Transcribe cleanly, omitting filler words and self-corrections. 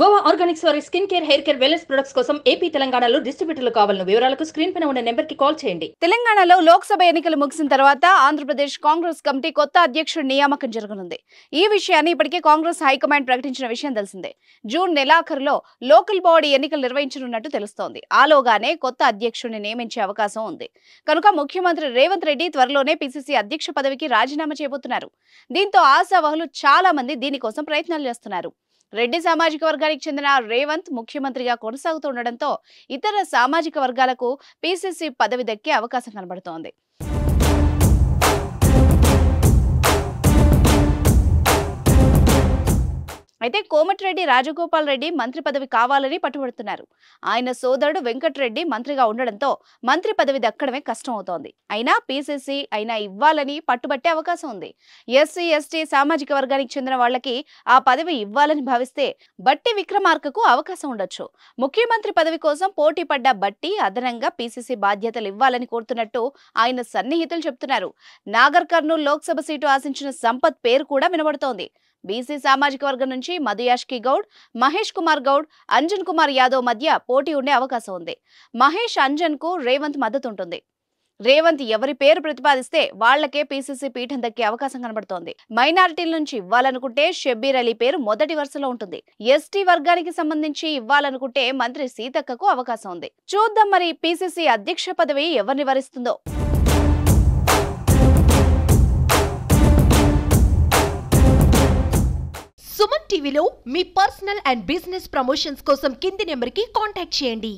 Goa Organics వారి skin care, hair care, wellness products కోసం AP, తెలంగాణలో డిస్ట్రిబ్యూటర్లు కావాలను వివరాలకు స్క్రీన్ పైన ఉన్న నెంబర్కి కాల్ చేయండి. తెలంగాణలో లోక్సభ ఎన్నికలు ముగిసిన తర్వాత ఆంధ్రప్రదేశ్ కాంగ్రెస్ కమిటీ కొత్త అధ్యక్షుడి నియామకం జరగనుంది. ఈ విషయాన్ని ఇప్పటికే కాంగ్రెస్ హైకమాండ్ ప్రకటించిన విషయం తెలిసిందే. జూన్ నెలాఖరులో లోకల్ బాడీ ఎన్నికలు నిర్వహించనున్నట్టు తెలుస్తోంది. ఆలోగానే కొత్త అధ్యక్షుడిని నియమించే అవకాశం ఉంది. కనుక ముఖ్యమంత్రి రేవంత్ రెడ్డి త్వరలోనే పీసీసీ అధ్యక్ష పదవికి రాజీనామా చేయబోతున్నారు. దీంతో ఆశావహులు చాలా మంది దీనికోసం ప్రయత్నాలు చేస్తున్నారు. రెడ్డి సామాజిక వర్గానికి చెందిన రేవంత్ ముఖ్యమంత్రిగా కొనసాగుతుండటంతో ఇతర సామాజిక వర్గాలకు పీసీసీ పదవి దక్కే అవకాశం కనబడుతోంది. అయితే కోమటిరెడ్డి రాజగోపాల్ రెడ్డి మంత్రి పదవి కావాలని పట్టుబడుతున్నారు. ఆయన సోదరుడు వెంకటరెడ్డి మంత్రిగా ఉండడంతో మంత్రి పదవి దక్కడమే కష్టం అవుతోంది. అయినా పీసీసీ అయినా ఇవ్వాలని పట్టుబట్టే అవకాశం ఉంది. ఎస్సీ, ఎస్టీ సామాజిక వర్గానికి చెందిన వాళ్లకి ఆ పదవి ఇవ్వాలని భావిస్తే బట్టి విక్రమార్కకు అవకాశం ఉండొచ్చు. ముఖ్యమంత్రి పదవి కోసం పోటీ పడ్డ బట్టి అదనంగా పీసీసీ బాధ్యతలు ఇవ్వాలని కోరుతున్నట్టు ఆయన సన్నిహితులు చెబుతున్నారు. నాగర్ కర్నూలు లోక్సభ సీటు ఆశించిన సంపత్ పేరు కూడా వినబడుతోంది. బీసీ సామాజిక వర్గం నుంచి మధుయాష్కి గౌడ్, మహేష్ కుమార్ గౌడ్, అంజన్ కుమార్ యాదవ్ మధ్య పోటీ ఉండే అవకాశం ఉంది. మహేష్, అంజన్ కు రేవంత్ మద్దతు ఉంటుంది. రేవంత్ ఎవరి పేరు ప్రతిపాదిస్తే వాళ్లకే పీసీసీ పీఠం దక్కే అవకాశం కనబడుతోంది. మైనారిటీల నుంచి ఇవ్వాలనుకుంటే షబ్బీర్ అలీ పేరు మొదటి వరుసలో ఉంటుంది. ఎస్టీ వర్గానికి సంబంధించి ఇవ్వాలనుకుంటే మంత్రి సీతక్కకు అవకాశం ఉంది. చూద్దాం మరి పీసీసీ అధ్యక్ష పదవి ఎవరిని వరిస్తుందో. సుమన్ టీవీలో మీ పర్సనల్ అండ్ బిజినెస్ ప్రమోషన్స్ కోసం కింది నెంబర్కి కాంటాక్ట్ చేయండి.